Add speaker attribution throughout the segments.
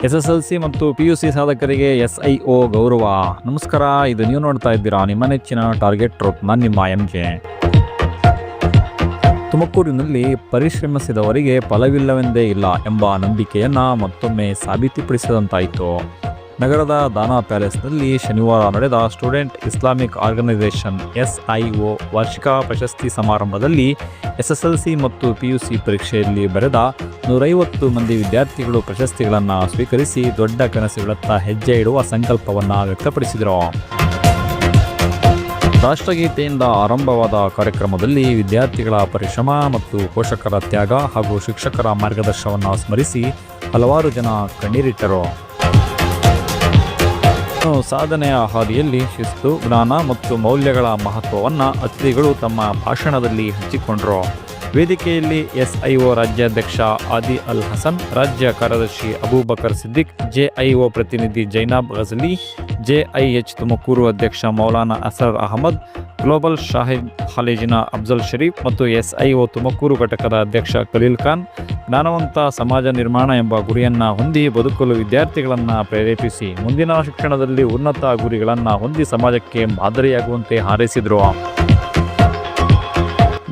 Speaker 1: SSLC ಮತ್ತು PUC ಸಾಧಕರಿಗೆ SIO ಗೌರವ. ನಮಸ್ಕಾರ, ಇದು ನೀವು ನೋಡ್ತಾ ಇದ್ದೀರಾ ನಿಮ್ಮ ನೆಚ್ಚಿನ ಟಾರ್ಗೆಟ್ ಟ್ರೂತ್. ನಾನು ನಿಮ್ಮ MJ. ತುಮಕೂರಿನಲ್ಲಿ ಪರಿಶ್ರಮಿಸಿದವರಿಗೆ ಫಲವಿಲ್ಲವೆಂದೇ ಇಲ್ಲ ಎಂಬ ನಂಬಿಕೆಯನ್ನು ಮತ್ತೊಮ್ಮೆ ಸಾಬೀತುಪಡಿಸಿದಂತಾಯಿತು. ನಗರದ ದಾನಾ ಪ್ಯಾಲೇಸ್ನಲ್ಲಿ ಶನಿವಾರ ನಡೆದ ಸ್ಟೂಡೆಂಟ್ ಇಸ್ಲಾಮಿಕ್ ಆರ್ಗನೈಸೇಷನ್ SIO ವಾರ್ಷಿಕ ಪ್ರಶಸ್ತಿ ಸಮಾರಂಭದಲ್ಲಿ SSLC ಮತ್ತು PUC ಪರೀಕ್ಷೆಯಲ್ಲಿ ಬರೆದ 150 ಮಂದಿ ವಿದ್ಯಾರ್ಥಿಗಳು ಪ್ರಶಸ್ತಿಗಳನ್ನು ಸ್ವೀಕರಿಸಿ ದೊಡ್ಡ ಕನಸುಗಳತ್ತ ಹೆಜ್ಜೆ ಇಡುವ ಸಂಕಲ್ಪವನ್ನು ವ್ಯಕ್ತಪಡಿಸಿದರು. ರಾಷ್ಟ್ರಗೀತೆಯಿಂದ ಆರಂಭವಾದ ಕಾರ್ಯಕ್ರಮದಲ್ಲಿ ವಿದ್ಯಾರ್ಥಿಗಳ ಪರಿಶ್ರಮ ಮತ್ತು ಪೋಷಕರ ತ್ಯಾಗ ಹಾಗೂ ಶಿಕ್ಷಕರ ಮಾರ್ಗದರ್ಶನವನ್ನು ಸ್ಮರಿಸಿ ಹಲವಾರು ಜನ ಕಣ್ಣೀರಿಟ್ಟರು. ಸಾಧನೆಯ ಹಾದಿಯಲ್ಲಿ ಶಿಸ್ತು, ಜ್ಞಾನ ಮತ್ತು ಮೌಲ್ಯಗಳ ಮಹತ್ವವನ್ನು ಅತಿಥಿಗಳು ತಮ್ಮ ಭಾಷಣದಲ್ಲಿ ಹಂಚಿಕೊಂಡರು. ವೇದಿಕೆಯಲ್ಲಿ SIO ರಾಜ್ಯಾಧ್ಯಕ್ಷ ಆದಿ ಅಲ್ ಹಸನ್, ರಾಜ್ಯ ಕಾರ್ಯದರ್ಶಿ ಅಬೂಬಕರ್ ಸಿದ್ದಿಕ್, JIO ಪ್ರತಿನಿಧಿ ಜೈನಾಬ್ ಗಜಲಿ, JIH ತುಮಕೂರು ಅಧ್ಯಕ್ಷ ಮೌಲಾನಾ ಅಸರ್ ಅಹಮದ್, ಗ್ಲೋಬಲ್ ಶಾಹಿದ್ ಕಾಲೇಜಿನ ಅಫ್ಜಲ್ ಶರೀಫ್ ಮತ್ತು SIO ತುಮಕೂರು ಘಟಕದ ಅಧ್ಯಕ್ಷ ಖಲೀಲ್ ಖಾನ್ ಜ್ಞಾನವಂತ ಸಮಾಜ ನಿರ್ಮಾಣ ಎಂಬ ಗುರಿಯನ್ನು ಹೊಂದಿ ಬದುಕಲು ವಿದ್ಯಾರ್ಥಿಗಳನ್ನು ಪ್ರೇರೇಪಿಸಿ ಮುಂದಿನ ಶಿಕ್ಷಣದಲ್ಲಿ ಉನ್ನತ ಗುರಿಗಳನ್ನು ಹೊಂದಿ ಸಮಾಜಕ್ಕೆ ಮಾದರಿಯಾಗುವಂತೆ ಹಾರೈಸಿದರು.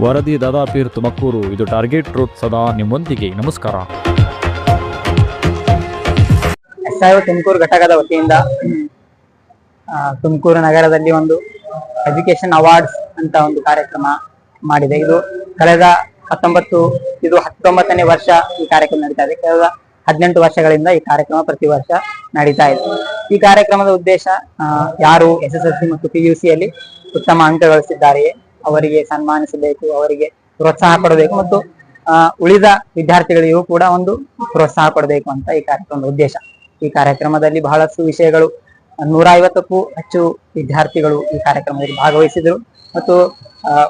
Speaker 1: ವರದಿ ದಾದಾಪೀರ್ ತುಮಕೂರು. ಇದು ಟಾರ್ಗೆಟ್ ಟ್ರೂತ್, ಸದಾ ನಿಮ್ಮೊಂದಿಗೆ. ನಮಸ್ಕಾರ.
Speaker 2: SIO ತುಮಕೂರು ಘಟಕದ ವತಿಯಿಂದ ತುಮಕೂರು ನಗರದಲ್ಲಿ ಒಂದು ಎಜುಕೇಶನ್ ಅವಾರ್ಡ್ಸ್ ಅಂತ ಒಂದು ಕಾರ್ಯಕ್ರಮ ಮಾಡಿದೆ. ಇದು ಕಳೆದ 19ನೇ ವರ್ಷ ಈ ಕಾರ್ಯಕ್ರಮ ನಡೀತಾ ಇದೆ. ಕಳೆದ 18 ವರ್ಷಗಳಿಂದ ಈ ಕಾರ್ಯಕ್ರಮ ಪ್ರತಿ ವರ್ಷ ನಡೀತಾ ಇದೆ. ಈ ಕಾರ್ಯಕ್ರಮದ ಉದ್ದೇಶ ಯಾರು SSLC ಮತ್ತು PUC ಯಲ್ಲಿ ಉತ್ತಮ ಅಂಕ ಗಳಿಸಿದ್ದಾರೆಯೇ ಅವರಿಗೆ ಸನ್ಮಾನಿಸಬೇಕು, ಅವರಿಗೆ ಪ್ರೋತ್ಸಾಹ ಕೊಡಬೇಕು ಮತ್ತು ಉಳಿದ ವಿದ್ಯಾರ್ಥಿಗಳಿಗೂ ಕೂಡ ಒಂದು ಪ್ರೋತ್ಸಾಹ ಕೊಡಬೇಕು ಅಂತ ಈ ಕಾರ್ಯಕ್ರಮದ ಉದ್ದೇಶ. ಈ ಕಾರ್ಯಕ್ರಮದಲ್ಲಿ ಬಹಳಷ್ಟು ವಿಷಯಗಳು 150ಕ್ಕೂ ಹೆಚ್ಚು ವಿದ್ಯಾರ್ಥಿಗಳು ಈ ಕಾರ್ಯಕ್ರಮದಲ್ಲಿ ಭಾಗವಹಿಸಿದರು ಮತ್ತು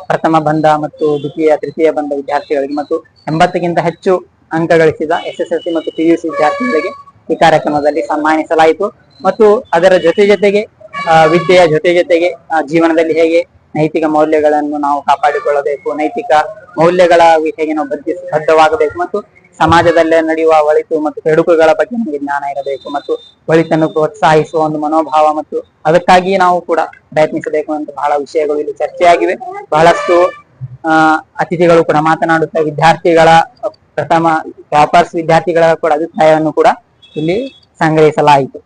Speaker 2: ಪ್ರಥಮ ಬಂದ ಮತ್ತು ದ್ವಿತೀಯ ತೃತೀಯ ಬಂದ ವಿದ್ಯಾರ್ಥಿಗಳಿಗೆ ಮತ್ತು 80ಕ್ಕಿಂತ ಹೆಚ್ಚು ಅಂಕ ಗಳಿಸಿದ SSLC ಮತ್ತು PUC ವಿದ್ಯಾರ್ಥಿಗಳಿಗೆ ಈ ಕಾರ್ಯಕ್ರಮದಲ್ಲಿ ಸನ್ಮಾನಿಸಲಾಯಿತು. ಮತ್ತು ಅದರ ಜೊತೆಗೆ ವಿದ್ಯೆಯ ಜೊತೆಗೆ ಜೀವನದಲ್ಲಿ ಹೇಗೆ ನೈತಿಕ ಮೌಲ್ಯಗಳನ್ನು ನಾವು ಕಾಪಾಡಿಕೊಳ್ಳಬೇಕು, ನೈತಿಕ ಮೌಲ್ಯಗಳ ಹೇಗೆ ನಾವು ಬದ್ಧವಾಗಬೇಕು ಮತ್ತು ಸಮಾಜದಲ್ಲೇ ನಡೆಯುವ ಒಳಿತು ಮತ್ತು ಕೆಡುಕುಗಳ ಬಗ್ಗೆ ನಮಗೆ ಜ್ಞಾನ ಇರಬೇಕು ಮತ್ತು ಒಳಿತನ್ನು ಪ್ರೋತ್ಸಾಹಿಸುವ ಒಂದು ಮನೋಭಾವ ಮತ್ತು ಅದಕ್ಕಾಗಿ ನಾವು ಕೂಡ ಪ್ರಯತ್ನಿಸಬೇಕು ಅಂತ ಬಹಳ ವಿಷಯಗಳು ಇಲ್ಲಿ ಚರ್ಚೆಯಾಗಿವೆ. ಬಹಳಷ್ಟು ಅತಿಥಿಗಳು ಕೂಡ ಮಾತನಾಡುತ್ತಾ ವಿದ್ಯಾರ್ಥಿಗಳ ಪ್ರಥಮ ಟಾಪರ್ಸ್ ವಿದ್ಯಾರ್ಥಿಗಳ ಕೂಡ ಅಭಿಪ್ರಾಯವನ್ನು ಕೂಡ ಇಲ್ಲಿ ಸಂಗ್ರಹಿಸಲಾಯಿತು.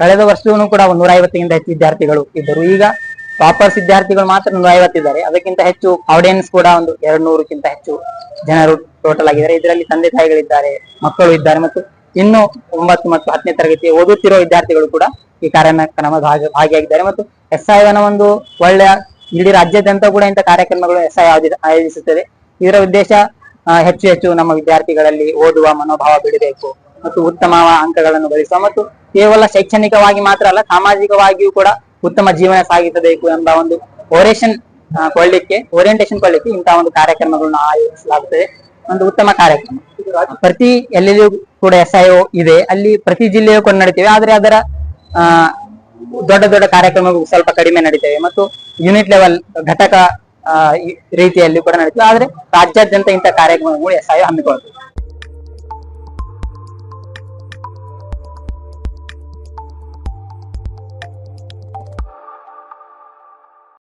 Speaker 2: ಕಳೆದ ವರ್ಷವೂ ಕೂಡ 150ಕ್ಕಿಂತ ಹೆಚ್ಚು ವಿದ್ಯಾರ್ಥಿಗಳು ಇದ್ದರು. ಈಗ ಟಾಪರ್ಸ್ ವಿದ್ಯಾರ್ಥಿಗಳು ಮಾತ್ರ 150 ಇದ್ದಾರೆ. ಅದಕ್ಕಿಂತ ಹೆಚ್ಚು ಆಡಿಯನ್ಸ್ ಕೂಡ ಒಂದು 200ಕ್ಕಿಂತ ಹೆಚ್ಚು ಜನರು ಟೋಟಲ್ ಆಗಿದ್ದಾರೆ. ಇದರಲ್ಲಿ ತಂದೆ ತಾಯಿಗಳಿದ್ದಾರೆ, ಮಕ್ಕಳು ಇದ್ದಾರೆ ಮತ್ತು ಇನ್ನು 9 ಮತ್ತು 10ನೇ ತರಗತಿ ಓದುತ್ತಿರುವ ವಿದ್ಯಾರ್ಥಿಗಳು ಕೂಡ ಈ ಕಾರ್ಯಕ್ರಮ ಭಾಗಿಯಾಗಿದ್ದಾರೆ. ಮತ್ತು SIO ಒಂದು ಒಳ್ಳೆಯ ಇಡೀ ರಾಜ್ಯಾದ್ಯಂತ ಕೂಡ ಇಂಥ ಕಾರ್ಯಕ್ರಮಗಳು SIO ಆಯೋಜಿಸುತ್ತದೆ. ಇದರ ಉದ್ದೇಶ ಹೆಚ್ಚು ನಮ್ಮ ವಿದ್ಯಾರ್ಥಿಗಳಲ್ಲಿ ಓದುವ ಮನೋಭಾವ ಬೆಳೆಯಬೇಕು ಮತ್ತು ಉತ್ತಮ ಅಂಕಗಳನ್ನು ಗಳಿಸುವ ಮತ್ತು ಕೇವಲ ಶೈಕ್ಷಣಿಕವಾಗಿ ಮಾತ್ರ ಅಲ್ಲ ಸಾಮಾಜಿಕವಾಗಿಯೂ ಕೂಡ ಉತ್ತಮ ಜೀವನ ಸಾಗಿಸಬೇಕು ಎಂಬ ಒಂದು ಓರಿಯೆಂಟೇಶನ್ ಕೊಳ್ಳಿಕ್ಕೆ ಇಂತಹ ಒಂದು ಕಾರ್ಯಕ್ರಮಗಳನ್ನು ಆಯೋಜಿಸಲಾಗುತ್ತದೆ. ಒಂದು ಉತ್ತಮ ಕಾರ್ಯಕ್ರಮ. ಪ್ರತಿ ಎಲ್ಲೆಲ್ಲೂ ಕೂಡ SIO ಇದೆ, ಅಲ್ಲಿ ಪ್ರತಿ ಜಿಲ್ಲೆಯೂ ಕೂಡ ನಡೀತೇವೆ. ಆದ್ರೆ ಅದರ ದೊಡ್ಡ ಕಾರ್ಯಕ್ರಮಗಳು ಸ್ವಲ್ಪ ಕಡಿಮೆ ನಡೀತೇವೆ ಮತ್ತು ಯೂನಿಟ್ ಲೆವೆಲ್ ಘಟಕ ರೀತಿಯಲ್ಲಿ ಕೂಡ ನಡೀತೇವೆ. ಆದ್ರೆ ರಾಜ್ಯಾದ್ಯಂತ ಇಂಥ ಕಾರ್ಯಕ್ರಮಗಳು SIO ಹಮ್ಮಿಕೊಳ್ಳುತ್ತದೆ.